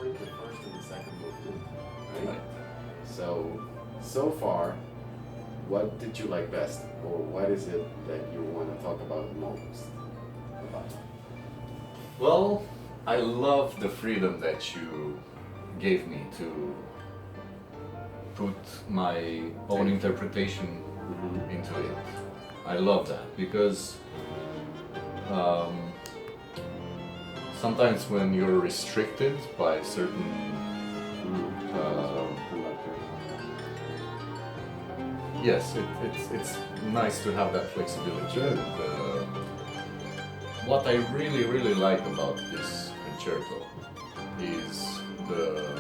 recorded the first and the second movement, right? So far, what did you like best, or what is it that you want to talk about most about? Well, I love the freedom that you gave me to put my own interpretation into it. I love that because sometimes when you're restricted by certain yes, it's nice to have that flexibility. Sure. And, what I really like about this concerto is the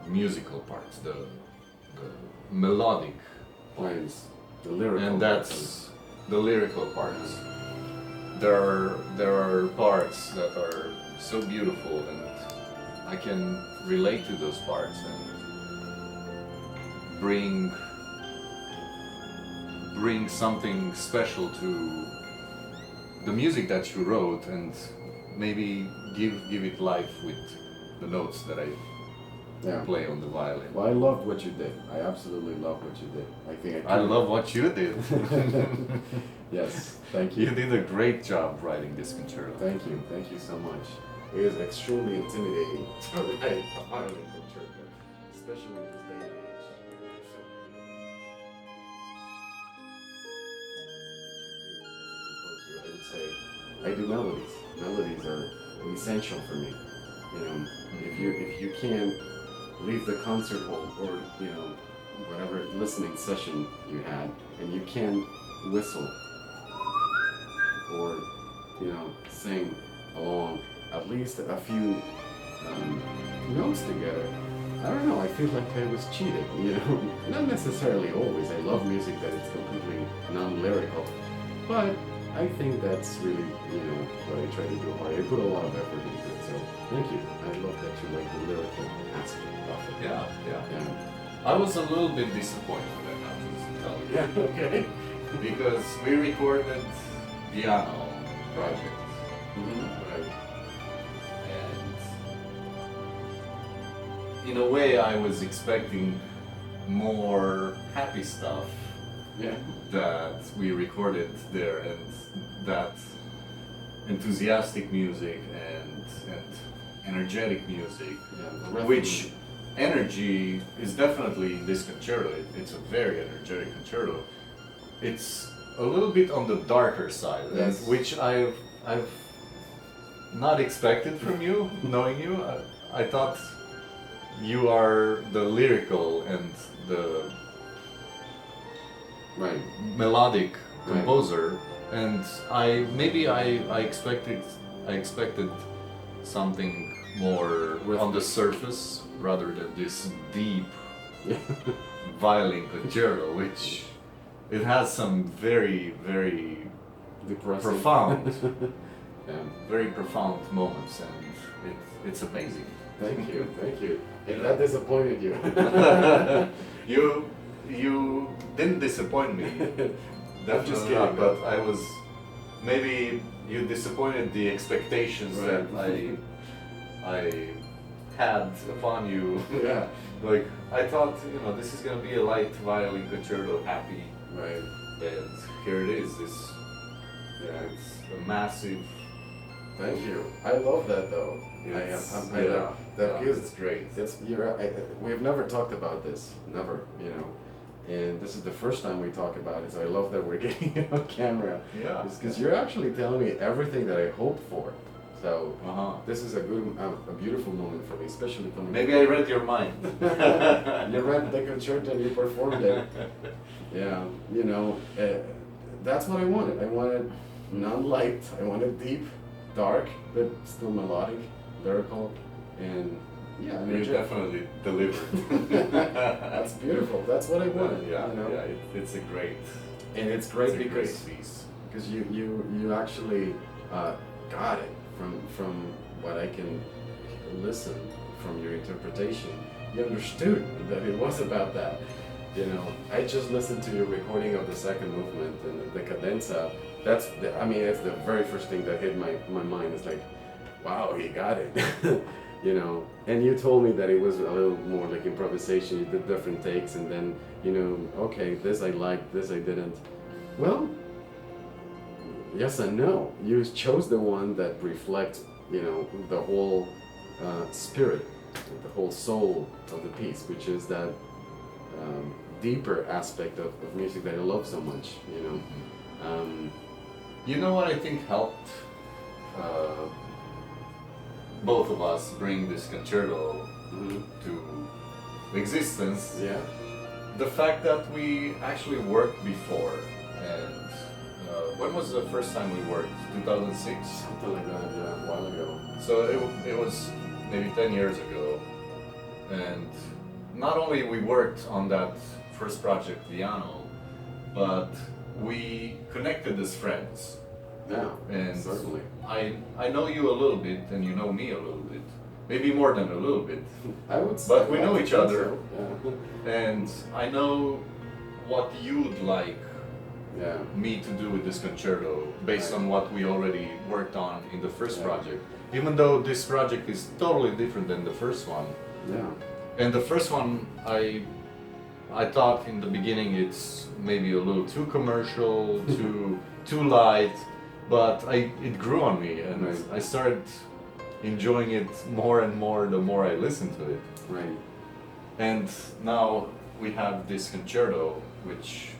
musical parts, the melodic parts, The lyrical and that's the lyrical parts. There are parts that are so beautiful, and I can relate to those parts and bring something special to the music that you wrote, and maybe give it life with the notes that I play on the violin. Well, I loved what you did. I absolutely loved what you did. I think I love what you did. Yes, thank you. You did a great job writing this concerto. Thank you so much. It is extremely intimidating to write a violin concerto, especially in this day and age. There's so many. I would say I do melodies. Melodies are essential for me. You know, if you can't leave the concert hall or whatever listening session you had, and you can't whistle or sing along at least a few notes together, I don't know, I feel like I was cheated, not necessarily always. I love music that is completely non-lyrical, but I think that's really what I try to do. I put a lot of effort into it, so thank you. I love that you like the lyrical aspect of it. Yeah. I was a little bit disappointed, I have to tell you. Yeah, okay. Because we recorded piano project. Right. And in a way I was expecting more happy stuff that we recorded there, and that enthusiastic music and energetic music, which energy is definitely in this concerto. It's a very energetic concerto. It's a little bit on the darker side, Yes. which I've not expected from you, knowing you. I thought you are the lyrical and the melodic composer, and I expected something more on the surface rather than this deep violin concerto, which it has some very Depressing. profound, very profound moments, and it's amazing. Thank you. And that disappointed you. You didn't disappoint me. I'm just kidding, not, but I was, maybe you disappointed the expectations that I had upon you. Yeah. Like, I thought, this is gonna be a light violin concerto, happy, Right. and here it is. It's a massive. Thank you. I love that though. It's great. We've never talked about this, never, and this is the first time we talk about it. So I love that we're getting it on camera. Yeah. Because you're actually telling me everything that I hoped for. So this is a beautiful moment for me, especially coming. Maybe I read your mind. You read the concerto and you performed it. Yeah, that's what I wanted. I wanted non-light. I wanted deep, dark, but still melodic, lyrical, and you definitely delivered. That's beautiful. That's what I wanted. It's a great. And it's great It's a because great piece. you actually got it from what I can listen from your interpretation. You understood that it was about that. I just listened to your recording of the second movement and the cadenza. It's the very first thing that hit my mind. It's like, wow, he got it. you know. And you told me that it was a little more like improvisation. You did different takes, and then you know, okay, this I liked, this I didn't. Well, yes and no. You chose the one that reflects, you know, the whole spirit, the whole soul of the piece, which is that deeper aspect of music that I love so much, you know. You know what I think helped both of us bring this concerto to existence? Yeah. The fact that we actually worked before, and when was the first time we worked? 2006? Something like that, yeah, a while ago. So it was maybe 10 years ago, and not only we worked on that first project, Piano, but we connected as friends. Yeah, And certainly. I know you a little bit, and you know me a little bit, maybe more than a little bit. I would But say we know I each think other. so, yeah. And I know what you'd like Yeah. me to do with this concerto based on what we already worked on in the first project. Even though this project is totally different than the first one. Yeah. And the first one, I thought in the beginning it's maybe a little too commercial, too light, but it grew on me, and Right. I started enjoying it more and more the more I listened to it. Right. And now we have this concerto, which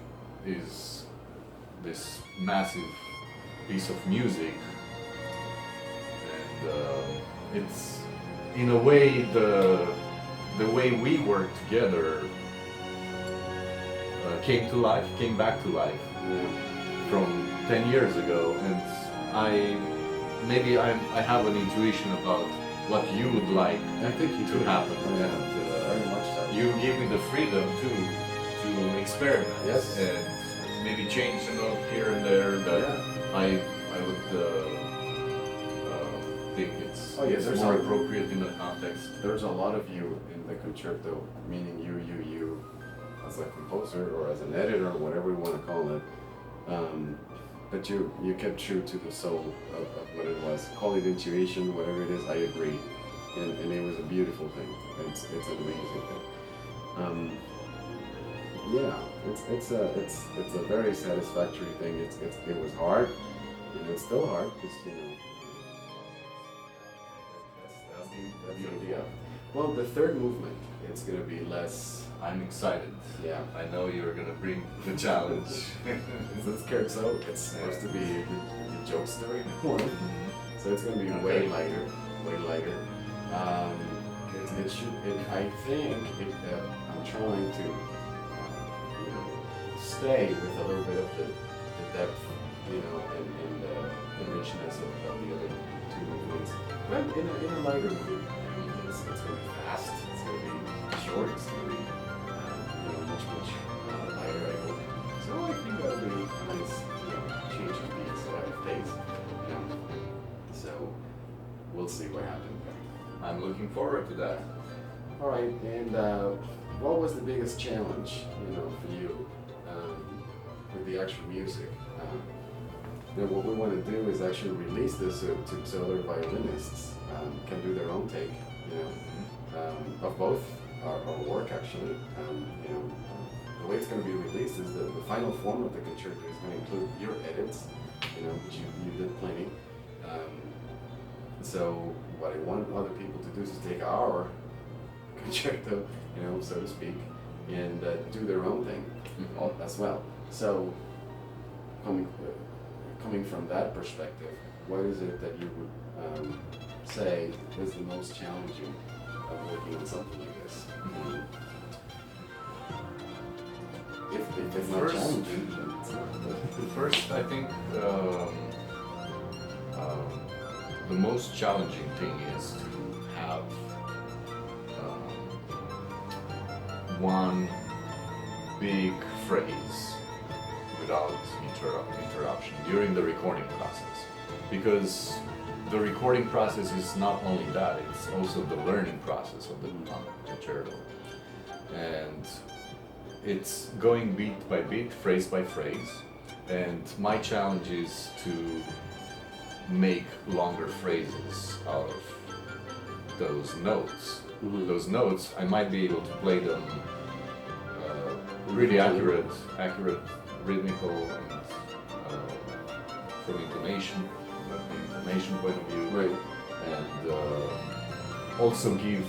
is this massive piece of music, and it's in a way the way we work together came to life, came back to life Yeah. from 10 years ago, and I have an intuition about what you would like I think you to do. happen, Yeah. and Very much so. you give me the freedom to experiment Yes. and maybe change a note here and there that Yeah. I would think it's, Oh, yeah, it's there's more a- appropriate in the context. There's a lot of you in the concerto, meaning you as a composer or as an editor, whatever you want to call it. But you kept true to the soul of what it was. Call it intuition, whatever it is, I agree. And it was a beautiful thing. It's an amazing thing. Yeah, it's a very satisfactory thing. It was hard, and it's still hard because you know. That's the idea. Well, the third movement, it's gonna be less. I'm excited. Yeah. I know you're gonna bring the challenge. It's a scherzo. It's supposed to be the joke story one, so it's gonna be way Okay. lighter, way lighter. It should. I think I'm trying to, you know, stay with a little bit of the depth, you know, and the richness of the other two movements, but in a lighter mood. It's gonna be fast. It's gonna be short. It's gonna be you know, much lighter, I hope. So I think that'll be a nice, you know, change of beats, pace, you know. So we'll see what happens. I'm looking forward to that. All right, and what was the biggest challenge, you know, for you with the actual music? Then what we want to do is actually release this so other violinists can do their own take, you know, of both our work actually. You know, the way it's going to be released is the final form of the concerto is going to include your edits, you know, which you did plenty. So what I want other people to do is take our concerto, you know, so to speak, and do their own thing as well. So coming from that perspective, what is it that you would say is the most challenging of working on something like this? If it's not First- challenging, then it's not. First, I think the most challenging thing is to have one big phrase without interruption during the recording process, because the recording process is not only that, it's also the learning process of the concerto, and it's going beat by beat, phrase by phrase, and my challenge is to make longer phrases out of those notes. Mhm. Those notes, I might be able to play them really accurate, rhythmical, and from intonation, the intonation point of view, Right. and also give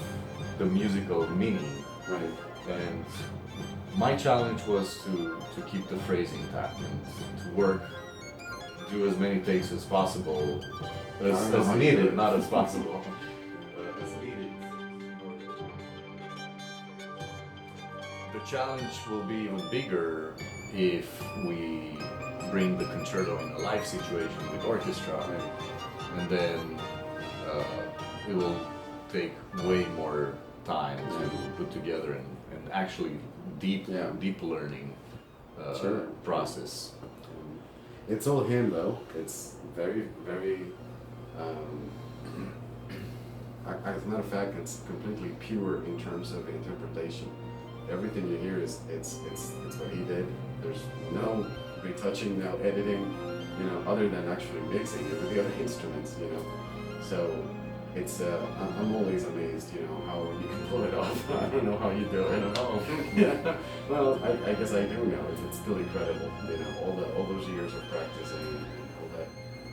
the musical meaning. Right. And my challenge was to keep the phrasing intact and to work, do as many takes as possible, as needed, not as possible, as needed. The challenge will be even bigger if we bring the concerto in a live situation with orchestra, and then it will take way more time to put together and actually deep learning process. It's all him though. It's very, very. As a matter of fact, it's completely pure in terms of interpretation. Everything you hear is it's what he did. There's no retouching, no editing, you know, other than actually mixing it with the other instruments, you know. So it's I'm always amazed, you know, how you can pull it off. I don't know how you do it. I don't know. Yeah. Well, I guess I do know. It's still incredible, you know, all those years of practicing and all that,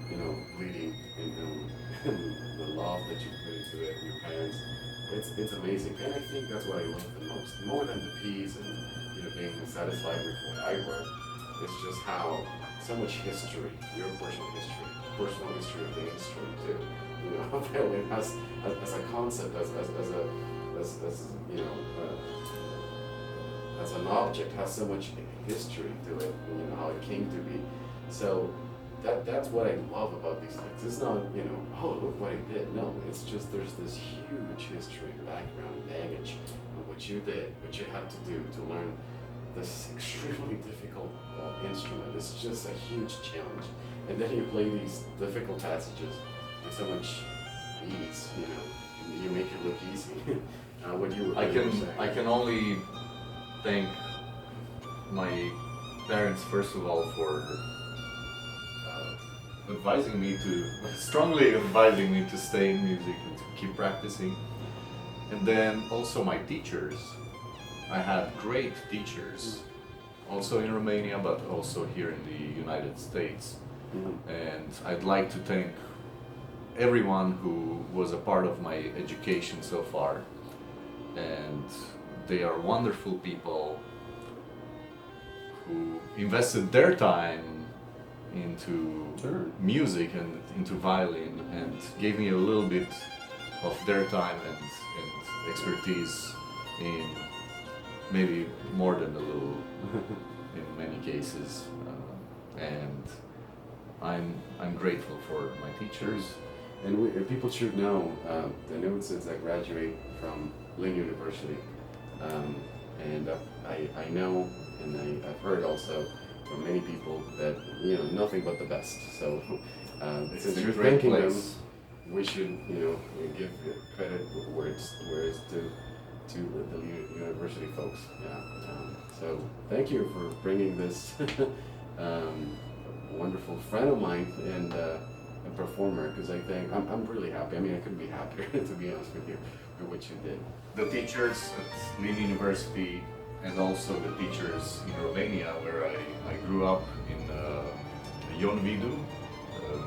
you know, bleeding and the love that you put into it, and your parents. It's amazing, and I think that's what I love the most, more than the piece and, you know, being satisfied with what I wrote. It's just how so much history, your personal history of the instrument too. You know, violin as a concept, as you know, as an object has so much history to it. You know how it came to be. So that's what I love about these things. It's not, you know, oh, look what I did. No, it's just there's this huge history, background, baggage of what you did, what you had to do to learn this extremely difficult instrument. It's just a huge challenge. And then you play these difficult passages with so much ease, you know, you make it look easy. What you were saying. I can only thank my parents first of all for strongly advising me to stay in music and to keep practicing. And then also my teachers. I had great teachers, also in Romania, but also here in the United States. And I'd like to thank everyone who was a part of my education so far. And they are wonderful people who invested their time into music and into violin and gave me a little bit of their time and expertise in maybe more than a little in many cases, and I'm grateful for my teachers. And people should know the notes as I graduate from Lynn University, and I know and I've heard also from many people that, you know, nothing but the best. So since you're thanking them, we should, you know, give credit where it's due to the university folks. Yeah. So thank you for bringing this wonderful friend of mine and a performer, because I think I'm really happy. I mean, I couldn't be happier to be honest with you for what you did. The teachers at Lynn University and also the teachers in Romania, where I grew up in Ion Vidu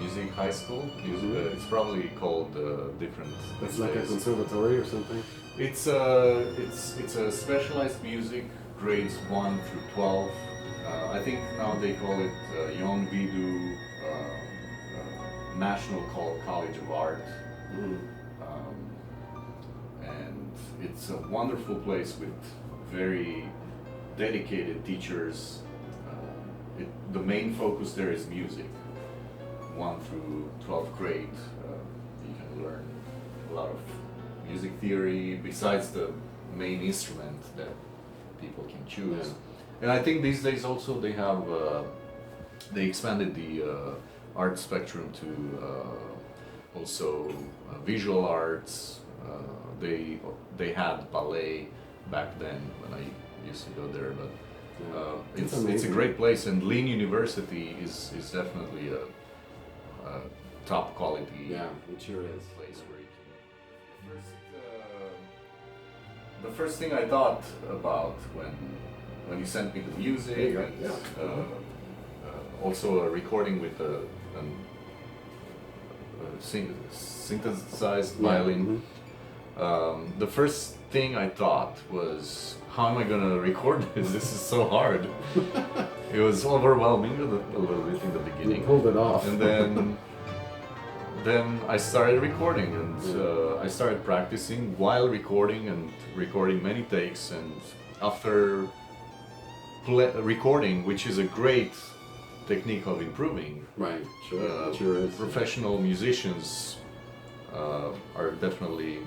Music High School. It's probably called different. It's like a conservatory or something. It's a specialized music, grades 1 through 12. I think now they call it Ion Vidu National College of Art. And it's a wonderful place with very dedicated teachers. The main focus there is music. 1 through 12th grade, you can learn a lot of music theory besides the main instrument that people can choose. And I think these days also they have they expanded the art spectrum to also visual arts. They had ballet back then when I used to go there, but it's a great place, and Lynn University is definitely a top quality it sure is. place where you can The first thing I thought about when you sent me the music, There you go. and Yeah. also a recording with synthesized violin. Mm-hmm. The first thing I thought was, how am I gonna record this? This is so hard. It was overwhelming a little bit in the You beginning, pulled it off. and then I started recording, and I started practicing while recording and recording many takes. And after recording, which is a great technique of improving, Right. Sure. Sure is. professional musicians are definitely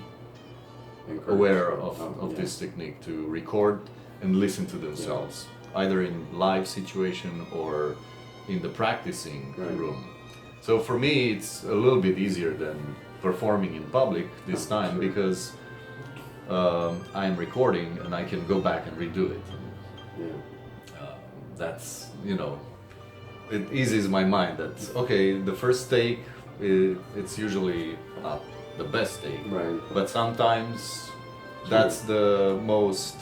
Encouraged. aware of Yeah. this technique to record and listen to themselves, either in live situation or in the practicing Right. room. So for me, it's a little bit easier than performing in public this time, sure. because I'm recording and I can go back and redo it. Yeah. That's, it eases my mind that, okay, the first take, it's usually not the best take, Right. but sometimes that's the most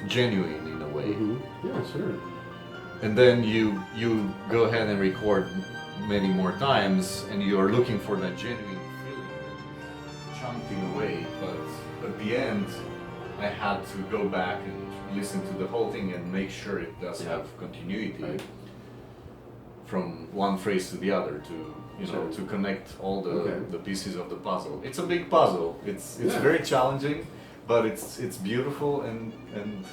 genuine in a way. Mm-hmm. Yeah. Sure. And then you go ahead and record many more times, and you are looking for that genuine feeling chunked in a way. But at the end, I had to go back and listen to the whole thing and make sure it does have continuity, Right. from one phrase to the other, to Sure. to connect all Okay. the pieces of the puzzle. It's a big puzzle. It's Yeah. very challenging, but it's beautiful and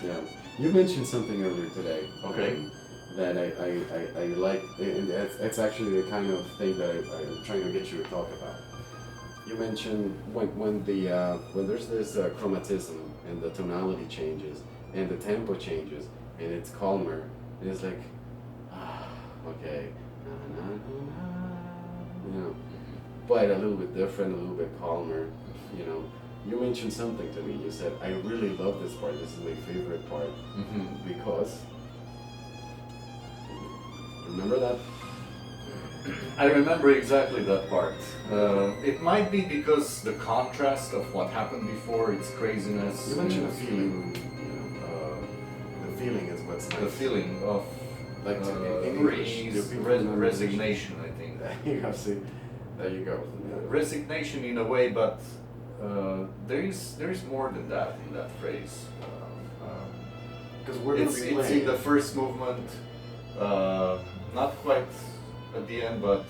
Yeah. You mentioned something earlier today. Okay. That I like, and that's actually the kind of thing that I'm trying to get you to talk about. You mentioned when there's this chromatism and the tonality changes and the tempo changes and it's calmer, and it's like, okay, na, na, na, na, but a little bit different, a little bit calmer, You mentioned something to me. You said, I really love this part. This is my favorite part. Because, remember that? I remember exactly that part. It might be because the contrast of what happened before, its craziness. You mentioned a feeling. The feeling is what's nice. The feeling of Like in English, resignation, I think. You have to, there you go. Resignation in a way, but there is more than that in that phrase. Because we're going to be It's playing. in the first movement, not quite at the end, but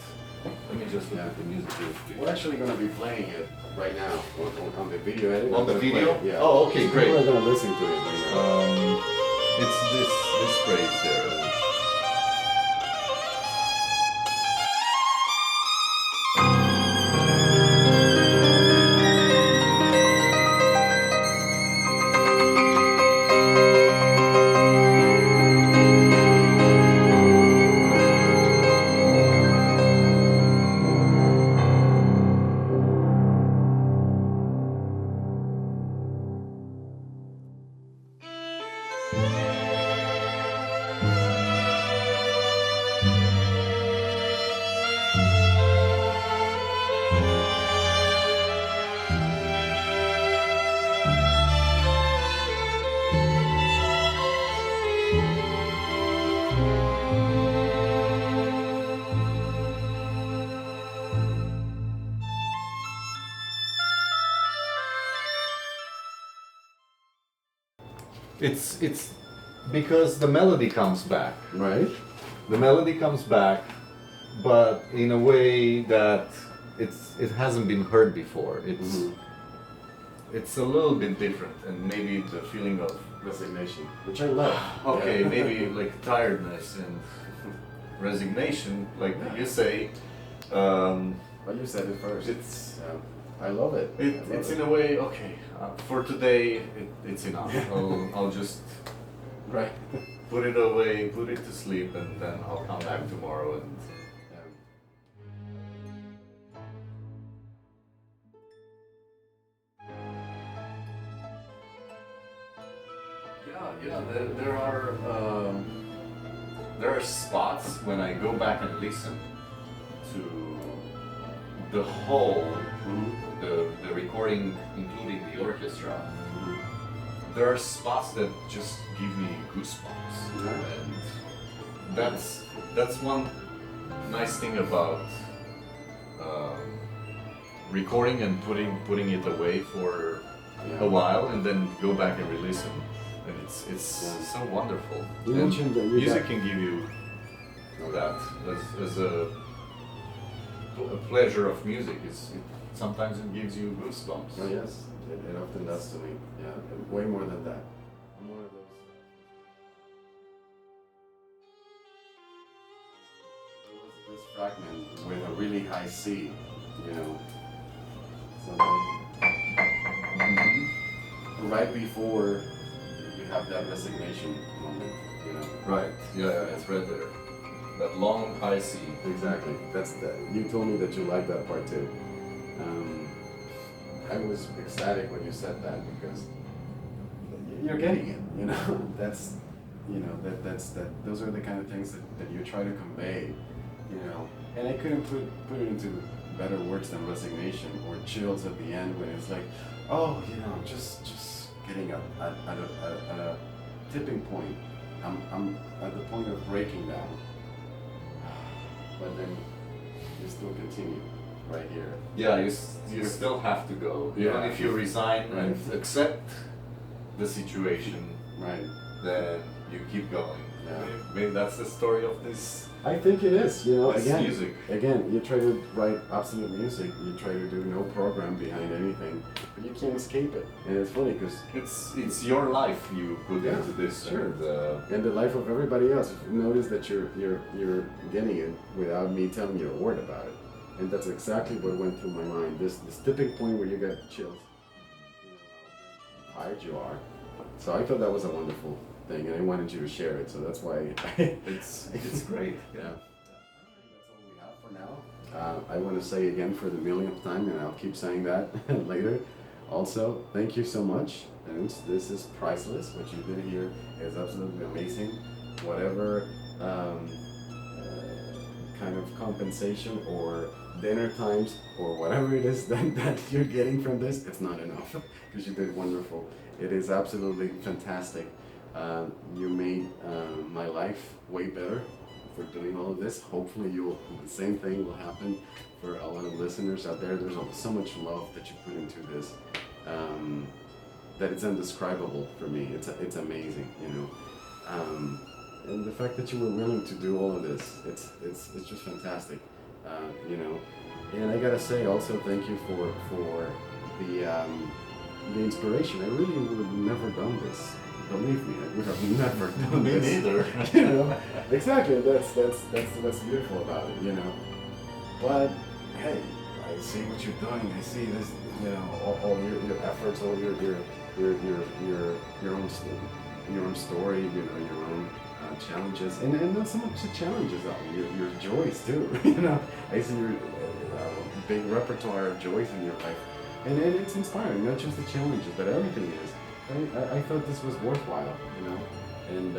let me just look at the music here. We're actually going to be playing it right now on the video edit. On the video? Yeah. Oh, okay, great. People are going to listen to it right now. It's this phrase there. It's because the melody comes back. Right? The melody comes back, but in a way that it hasn't been heard before. It's a little bit different, and maybe the feeling of Resignation, which I love. okay, Yeah. maybe like tiredness and resignation, like you say. But you said it first. I love it. It's in a way okay. For today, it's enough. I'll just right. put it away, put it to sleep, and then I'll come back tomorrow and. Yeah. There are spots when I go back and listen to the whole the recording including the orchestra, there are spots that just give me goosebumps, and that's one nice thing about recording and putting it away for a while and then go back and re-listen, and it's so wonderful. You And mentioned that music can give you that as a pleasure of music. Sometimes it gives you goosebumps. Oh yes, it often does to me. Yeah, and way more than that. I'm one of those. There was this fragment with a really high C, you know. So right before you have that resignation moment, you know. Right. Yeah, it's right there. That long high C. Exactly. That's that. You told me that you liked that part too. I was ecstatic when you said that because you're getting it. You know, that's those are the kind of things that you try to convey. You know, and I couldn't put it into better words than resignation or chills at the end when it's like, oh, you know, just getting at a tipping point. I'm at the point of breaking down. But then you still continue right here. Yeah, you still have to go. Even if you resign and accept the situation, Right. then you keep going. Yeah. Maybe that's the story of this. I think it is, you know, This again, music. you try to write absolute music, you try to do no program behind anything, but you can't escape it. And it's funny because It's your life you put Yeah, into this. sure. And, in the life of everybody else, notice that you're getting it without me telling you a word about it. And that's exactly what went through my mind. This tipping point where you get chills, you know, how tired you are. So I thought that was a wonderful thing, and I wanted you to share it. So that's why it's great. Yeah. That's all we have for now. I want to say again for the millionth time, and I'll keep saying that later. Also, thank you so much. And this is priceless. What you did here is absolutely amazing. Whatever kind of compensation or dinner times or whatever it is that you're getting from this, it's not enough because you did wonderful. It is absolutely fantastic. You made my life way better for doing all of this. Hopefully the same thing will happen for a lot of listeners out there. There's so much love that you put into this that it's indescribable for me. It's amazing, you know. And the fact that you were willing to do all of this, it's just fantastic, you know. And I gotta say also thank you for the inspiration. I really would have never done this. Believe me, I would have never done Me this. neither. You know, exactly. That's what's beautiful about it. You know, but hey, I see what you're doing. I see this. You know, all your efforts, all your own story. You know, your own challenges, and not so much the challenges, your joys too. You know, I see your big repertoire of joys in your life, and it's inspiring. Not just the challenges, but everything is. I thought this was worthwhile, you know, and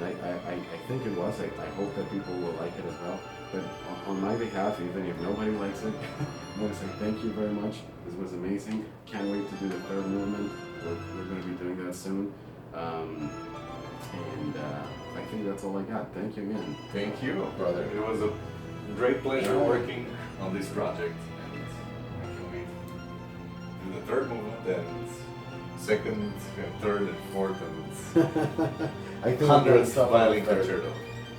I think it was. I hope that people will like it as well. But on my behalf, even if nobody likes it, I want to say thank you very much. This was amazing. Can't wait to do the third movement. We're going to be doing that soon. And I think that's all I got. Thank you again. Thank you, brother. It was a great pleasure Yeah. working on this project, and I can wait to do the third movement and second and third and fourth and I think we're gonna 100th stop violin at the third. concerto,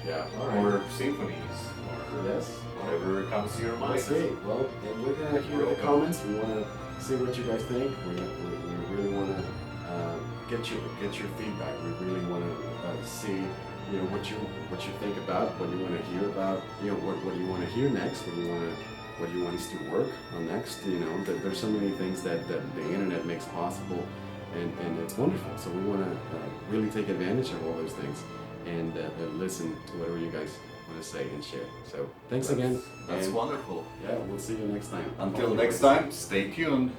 Yeah. All right. or symphonies, or Yes. whatever comes to your mind. That's great. Well, and we're gonna hear the comments. We want to see what you guys think. We really want to get your feedback. We really want to see what you think about, what you want to hear about. What you want to hear next. What you want us to work on next. That there's so many things that the internet makes possible, and it's wonderful. So we want to really take advantage of all those things and listen to whatever you guys want to say and share. So thanks again. That's and wonderful. Yeah, we'll see you next time. Until next time, stay tuned.